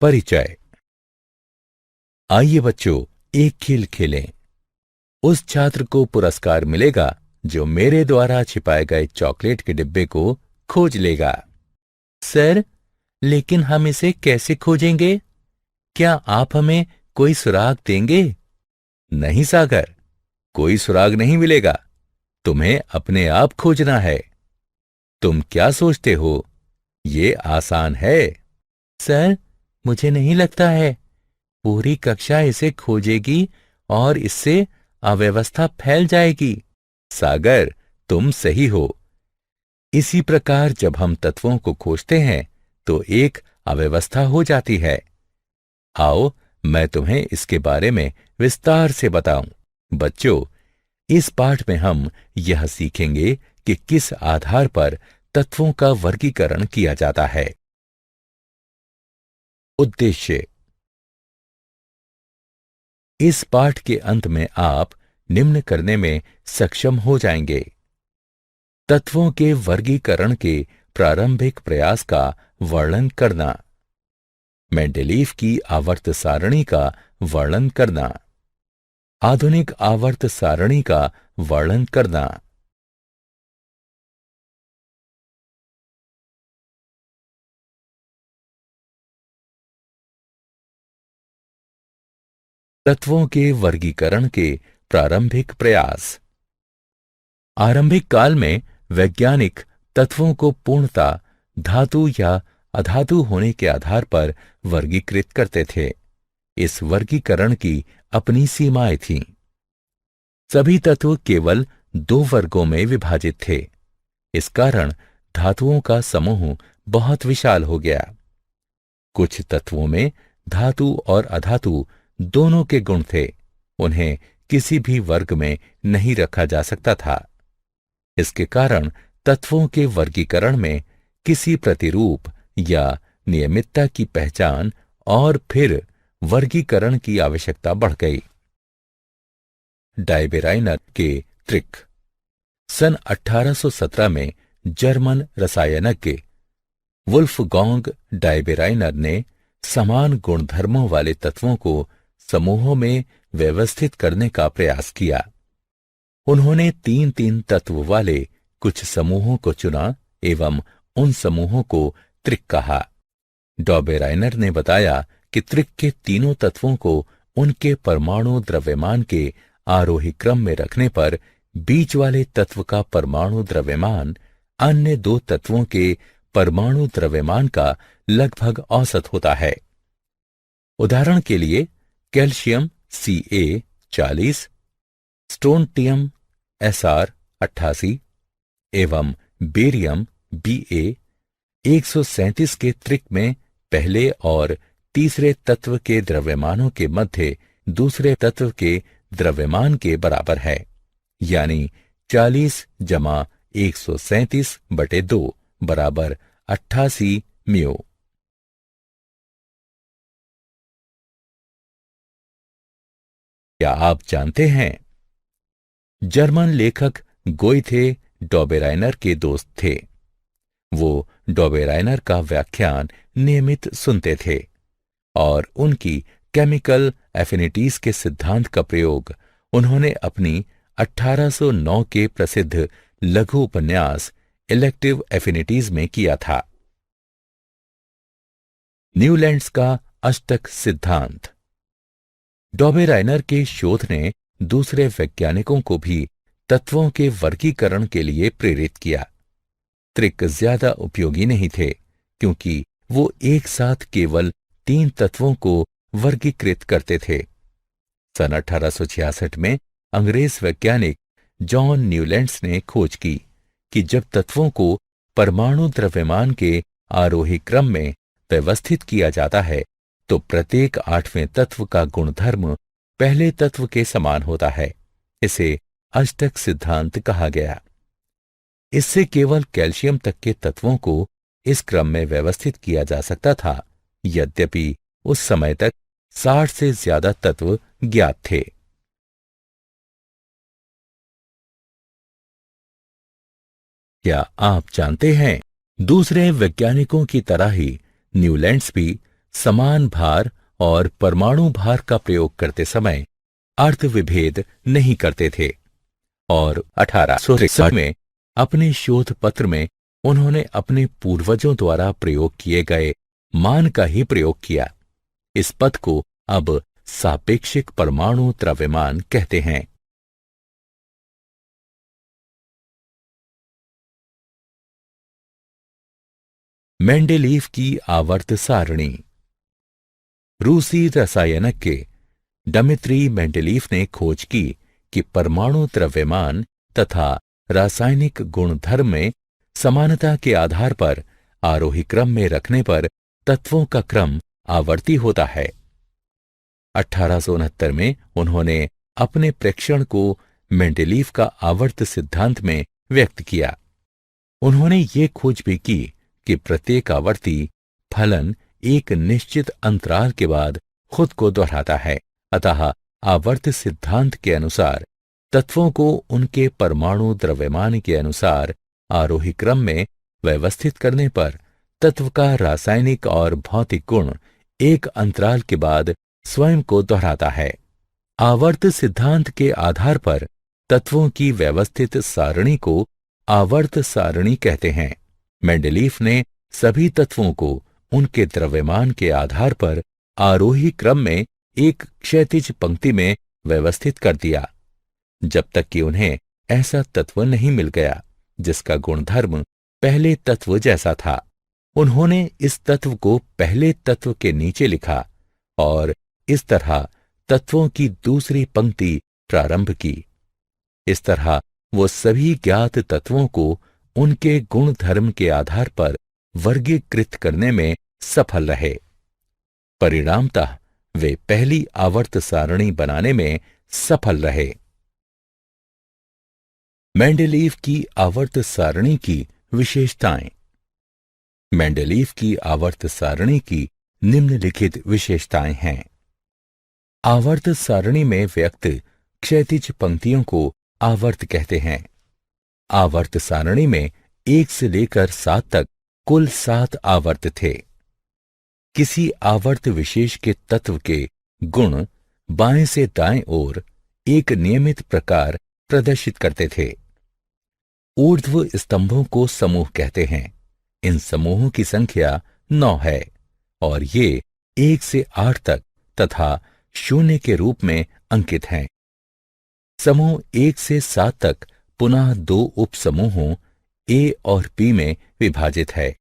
परिचय। आइए बच्चों, एक खेल खेलें। उस छात्र को पुरस्कार मिलेगा जो मेरे द्वारा छिपाए गए चॉकलेट के डिब्बे को खोज लेगा। सर, लेकिन हम इसे कैसे खोजेंगे? क्या आप हमें कोई सुराग देंगे? नहीं सागर, कोई सुराग नहीं मिलेगा। तुम्हें अपने आप खोजना है। तुम क्या सोचते हो? ये आसान है। सर, मुझे नहीं लगता है पूरी कक्षा इसे खोजेगी और इससे अव्यवस्था फैल जाएगी। सागर, तुम सही हो। इसी प्रकार जब हम तत्वों को खोजते हैं तो एक अव्यवस्था हो जाती है। आओ, मैं तुम्हें इसके बारे में विस्तार से बताऊं। बच्चों, इस पाठ में हम यह सीखेंगे कि किस आधार पर तत्वों का वर्गीकरण किया जाता है। उद्देश्य। इस पाठ के अंत में आप निम्न करने में सक्षम हो जाएंगे। तत्वों के वर्गीकरण के प्रारंभिक प्रयास का वर्णन करना, मेंडेलीव की आवर्त सारणी का वर्णन करना, आधुनिक आवर्त सारणी का वर्णन करना। तत्वों के वर्गीकरण के प्रारंभिक प्रयास। आरंभिक काल में वैज्ञानिक तत्वों को पूर्णतः धातु या अधातु होने के आधार पर वर्गीकृत करते थे। इस वर्गीकरण की अपनी सीमाएं थीं। सभी तत्व केवल दो वर्गों में विभाजित थे। इस कारण धातुओं का समूह बहुत विशाल हो गया। कुछ तत्वों में धातु और अधातु दोनों के गुण थे। उन्हें किसी भी वर्ग में नहीं रखा जा सकता था। इसके कारण तत्वों के वर्गीकरण में किसी प्रतिरूप या नियमितता की पहचान और फिर वर्गीकरण की आवश्यकता बढ़ गई। डायबेराइनर के ट्रिक। सन 1817 में जर्मन रसायनज्ञ वुल्फगॉन्ग डायबेराइनर ने समान गुणधर्मों वाले तत्वों को समूहों में व्यवस्थित करने का प्रयास किया। उन्होंने तीन तीन तत्व वाले कुछ समूहों को चुना एवं उन समूहों को त्रिक कहा। डॉबेराइनर ने बताया कि त्रिक के तीनों तत्वों को उनके परमाणु द्रव्यमान के आरोही क्रम में रखने पर बीच वाले तत्व का परमाणु द्रव्यमान अन्य दो तत्वों के परमाणु द्रव्यमान का लगभग औसत होता है। उदाहरण के लिए कैल्शियम Ca 40, स्ट्रोंटियम Sr 88 एवं बेरियम Ba 137 के त्रिक में पहले और तीसरे तत्व के द्रव्यमानों के मध्य दूसरे तत्व के द्रव्यमान के बराबर है, यानी 40 जमा 137/2 बराबर 88 म्यू। क्या आप जानते हैं? जर्मन लेखक गोइथे डॉबेराइनर के दोस्त थे। वो डॉबेराइनर का व्याख्यान नियमित सुनते थे और उनकी केमिकल एफिनिटीज के सिद्धांत का प्रयोग उन्होंने अपनी 1809 के प्रसिद्ध लघु उपन्यास इलेक्टिव एफिनिटीज में किया था। न्यूलैंड्स का अष्टक सिद्धांत। डॉबेराइनर के शोध ने दूसरे वैज्ञानिकों को भी तत्वों के वर्गीकरण के लिए प्रेरित किया। त्रिक ज्यादा उपयोगी नहीं थे क्योंकि वो एक साथ केवल तीन तत्वों को वर्गीकृत करते थे। सन 1866 में अंग्रेज वैज्ञानिक जॉन न्यूलैंड्स ने खोज की कि जब तत्वों को परमाणु द्रव्यमान के आरोही क्रम में व्यवस्थित किया जाता है तो प्रत्येक आठवें तत्व का गुणधर्म पहले तत्व के समान होता है। इसे अष्टक सिद्धांत कहा गया। इससे केवल कैल्शियम तक के तत्वों को इस क्रम में व्यवस्थित किया जा सकता था, यद्यपि उस समय तक 60 से ज्यादा तत्व ज्ञात थे। क्या आप जानते हैं, दूसरे वैज्ञानिकों की तरह ही न्यूलैंड्स भी समान भार और परमाणु भार का प्रयोग करते समय अर्थ विभेद नहीं करते थे और 1863 में अपने शोध पत्र में उन्होंने अपने पूर्वजों द्वारा प्रयोग किए गए मान का ही प्रयोग किया। इस पद को अब सापेक्षिक परमाणु द्रव्यमान कहते हैं। मेंडेलीव की आवर्त सारणी। रूसी रसायनज्ञ डमित्री मेंडेलीव ने खोज की कि परमाणु द्रव्यमान तथा रासायनिक गुणधर्म में समानता के आधार पर आरोही क्रम में रखने पर तत्वों का क्रम आवर्ती होता है। 1869 में उन्होंने अपने प्रेक्षण को मेंडेलीव का आवर्त सिद्धांत में व्यक्त किया। उन्होंने ये खोज भी की कि प्रत्येक आवर्ती फलन एक निश्चित अंतराल के बाद खुद को दोहराता है। अतः आवर्त सिद्धांत के अनुसार तत्वों को उनके परमाणु द्रव्यमान के अनुसार आरोही क्रम में व्यवस्थित करने पर तत्व का रासायनिक और भौतिक गुण एक अंतराल के बाद स्वयं को दोहराता है। आवर्त सिद्धांत के आधार पर तत्वों की व्यवस्थित सारणी को आवर्त सारणी कहते हैं। मेंडेलीव ने सभी तत्वों को उनके द्रव्यमान के आधार पर आरोही क्रम में एक क्षैतिज पंक्ति में व्यवस्थित कर दिया, जब तक कि उन्हें ऐसा तत्व नहीं मिल गया जिसका गुणधर्म पहले तत्व जैसा था। उन्होंने इस तत्व को पहले तत्व के नीचे लिखा और इस तरह तत्वों की दूसरी पंक्ति प्रारंभ की। इस तरह वो सभी ज्ञात तत्वों को उनके गुणधर्म के आधार पर वर्गीकृत करने में सफल रहे। परिणामतः वे पहली आवर्त सारणी बनाने में सफल रहे। मेंडेलीव की आवर्त सारणी की विशेषताएं। मेंडेलीव की आवर्त सारणी की निम्नलिखित विशेषताएं हैं। आवर्त सारणी में व्यक्त क्षैतिज पंक्तियों को आवर्त कहते हैं। आवर्त सारणी में 1 से लेकर 7 तक कुल 7 आवर्त थे। किसी आवर्त विशेष के तत्व के गुण बाएं से दाएं ओर एक नियमित प्रकार प्रदर्शित करते थे। ऊर्ध्व स्तंभों को समूह कहते हैं। इन समूहों की संख्या 9 है और ये 1 से 8 तक तथा 0 के रूप में अंकित हैं। समूह 1 से 7 तक पुनः 2 उपसमूहों ए और बी में विभाजित है।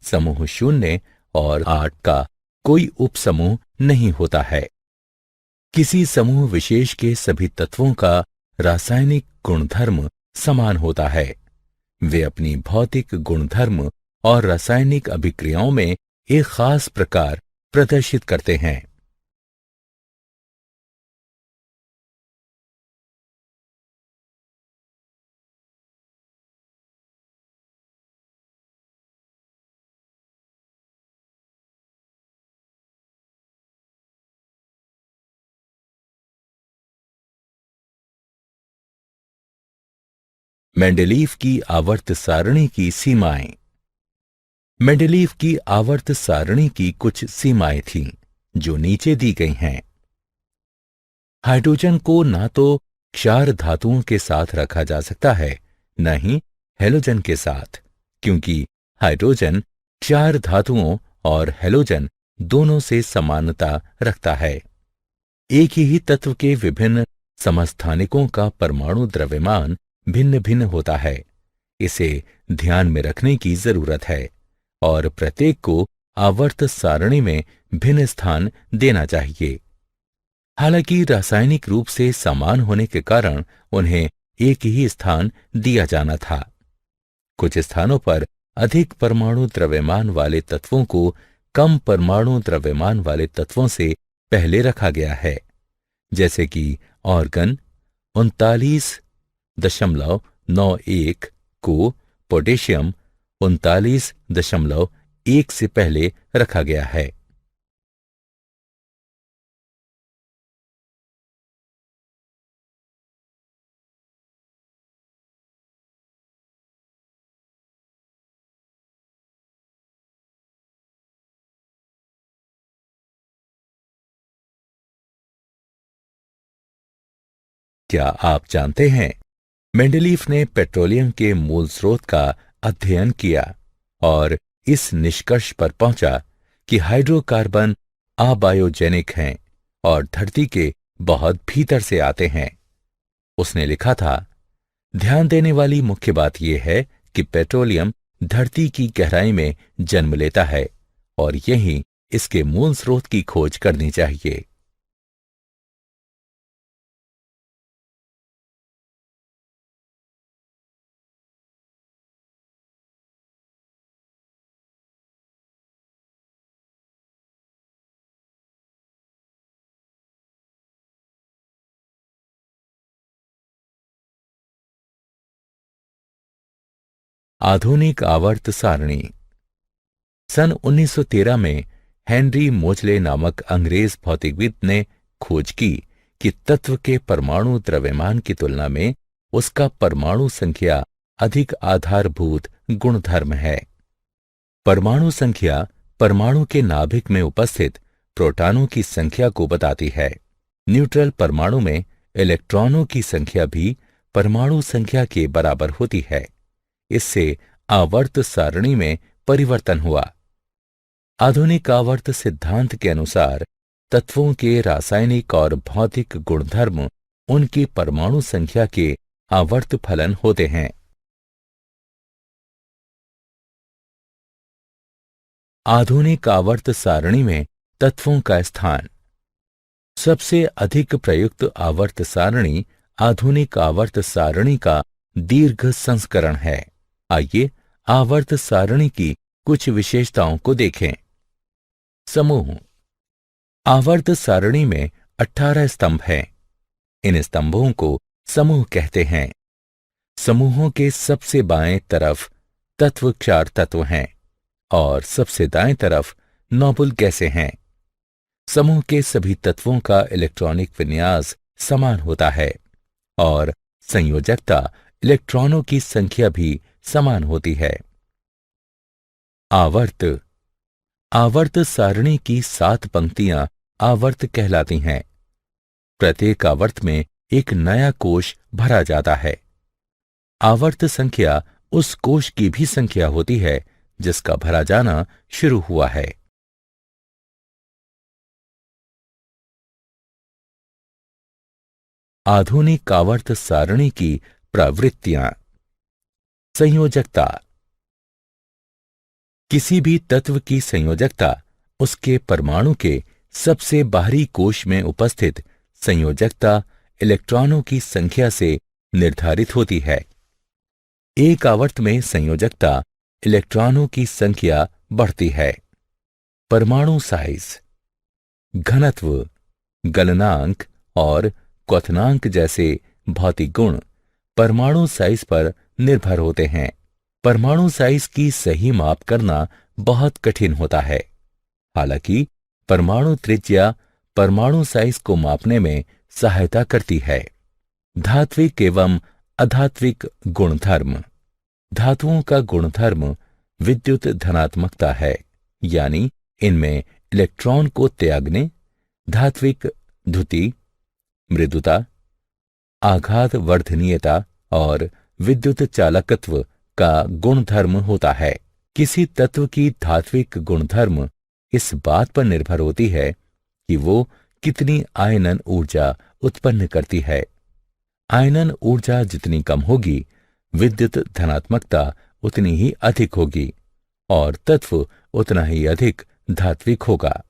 समूह 0 और 8 का कोई उपसमूह नहीं होता है। किसी समूह विशेष के सभी तत्वों का रासायनिक गुणधर्म समान होता है। वे अपनी भौतिक गुणधर्म और रासायनिक अभिक्रियाओं में एक खास प्रकार प्रदर्शित करते हैं। मेंडेलीव की आवर्त सारणी की सीमाएं। मेंडेलीव की आवर्त सारणी की कुछ सीमाएं थीं, जो नीचे दी गई हैं। हाइड्रोजन को ना तो क्षार धातुओं के साथ रखा जा सकता है, न ही हैलोजन के साथ, क्योंकि हाइड्रोजन क्षार धातुओं और हैलोजन दोनों से समानता रखता है। एक ही तत्व के विभिन्न समस्थानिकों का परमाणु द्रव्यमान भिन्न भिन्न होता है। इसे ध्यान में रखने की जरूरत है और प्रत्येक को आवर्त सारणी में भिन्न स्थान देना चाहिए। हालांकि रासायनिक रूप से समान होने के कारण उन्हें एक ही स्थान दिया जाना था। कुछ स्थानों पर अधिक परमाणु द्रव्यमान वाले तत्वों को कम परमाणु द्रव्यमान वाले तत्वों से पहले रखा गया है, जैसे कि ऑर्गन 39.91 को पोटेशियम 39.1 से पहले रखा गया है। क्या आप जानते हैं, मेंडलीफ ने पेट्रोलियम के मूल स्रोत का अध्ययन किया और इस निष्कर्ष पर पहुंचा कि हाइड्रोकार्बन अबायोजेनिक हैं और धरती के बहुत भीतर से आते हैं। उसने लिखा था, ध्यान देने वाली मुख्य बात यह है कि पेट्रोलियम धरती की गहराई में जन्म लेता है और यही इसके मूल स्रोत की खोज करनी चाहिए। आधुनिक आवर्त सारणी। सन 1913 में हेनरी मोजले नामक अंग्रेज भौतिकविद ने खोज की कि तत्व के परमाणु द्रव्यमान की तुलना में उसका परमाणु संख्या अधिक आधारभूत गुणधर्म है। परमाणु संख्या परमाणु के नाभिक में उपस्थित प्रोटॉनों की संख्या को बताती है। न्यूट्रल परमाणु में इलेक्ट्रॉनों की संख्या भी परमाणु संख्या के बराबर होती है। इससे आवर्त सारणी में परिवर्तन हुआ। आधुनिक आवर्त सिद्धांत के अनुसार तत्वों के रासायनिक और भौतिक गुणधर्म उनकी परमाणु संख्या के आवर्त फलन होते हैं। आधुनिक आवर्त सारणी में तत्वों का स्थान। सबसे अधिक प्रयुक्त आवर्त सारणी आधुनिक आवर्त सारणी का दीर्घ संस्करण है। आइए आवर्त सारणी की कुछ विशेषताओं को देखें। समूह। आवर्त सारणी में 18 स्तंभ हैं। इन स्तंभों को समूह कहते हैं। समूहों के सबसे बाएं तरफ तत्व क्षार तत्व हैं और सबसे दाएं तरफ नोबल गैसें हैं। समूह के सभी तत्वों का इलेक्ट्रॉनिक विन्यास समान होता है और संयोजकता इलेक्ट्रॉनों की संख्या भी समान होती है। आवर्त। आवर्त सारणी की 7 पंक्तियां आवर्त कहलाती हैं। प्रत्येक आवर्त में एक नया कोश भरा जाता है। आवर्त संख्या उस कोश की भी संख्या होती है जिसका भरा जाना शुरू हुआ है। आधुनिक आवर्त सारणी की प्रवृत्तियां। संयोजकता। किसी भी तत्व की संयोजकता उसके परमाणु के सबसे बाहरी कोश में उपस्थित संयोजकता इलेक्ट्रॉनों की संख्या से निर्धारित होती है। एक आवर्त में संयोजकता इलेक्ट्रॉनों की संख्या बढ़ती है। परमाणु साइज, घनत्व, गलनांक और क्वथनांक जैसे भौतिक गुण परमाणु साइज पर निर्भर होते हैं। परमाणु साइज की सही माप करना बहुत कठिन होता है। हालांकि परमाणु त्रिज्या परमाणु साइज को मापने में सहायता करती है। धात्विक एवं अधात्विक गुणधर्म। धातुओं का गुणधर्म विद्युत धनात्मकता है, यानी इनमें इलेक्ट्रॉन को त्यागने, धात्विक द्युति, मृदुता, आघात वर्धनीयता और विद्युत चालकत्व का गुणधर्म होता है। किसी तत्व की धात्विक गुणधर्म इस बात पर निर्भर होती है कि वो कितनी आयनन ऊर्जा उत्पन्न करती है। आयनन ऊर्जा जितनी कम होगी, विद्युत धनात्मकता उतनी ही अधिक होगी और तत्व उतना ही अधिक धात्विक होगा।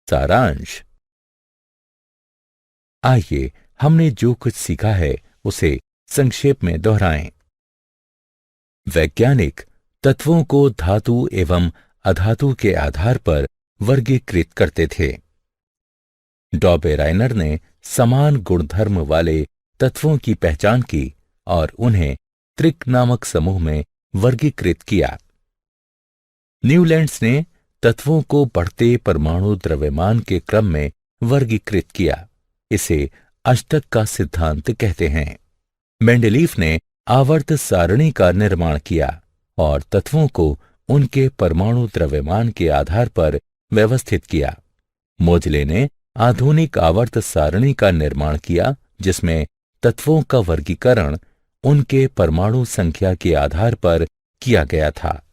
सारांश। आइए हमने जो कुछ सीखा है उसे संक्षेप में दोहराएं। वैज्ञानिक तत्वों को धातु एवं अधातु के आधार पर वर्गीकृत करते थे। डॉबेराइनर ने समान गुणधर्म वाले तत्वों की पहचान की और उन्हें त्रिक नामक समूह में वर्गीकृत किया। न्यूलैंड्स ने तत्वों को बढ़ते परमाणु द्रव्यमान के क्रम में वर्गीकृत किया। इसे अष्टक का सिद्धांत कहते हैं। मेंडलीफ ने आवर्त सारणी का निर्माण किया और तत्वों को उनके परमाणु द्रव्यमान के आधार पर व्यवस्थित किया। मोजले ने आधुनिक आवर्त सारणी का निर्माण किया, जिसमें तत्वों का वर्गीकरण उनके परमाणु संख्या के आधार पर किया गया था।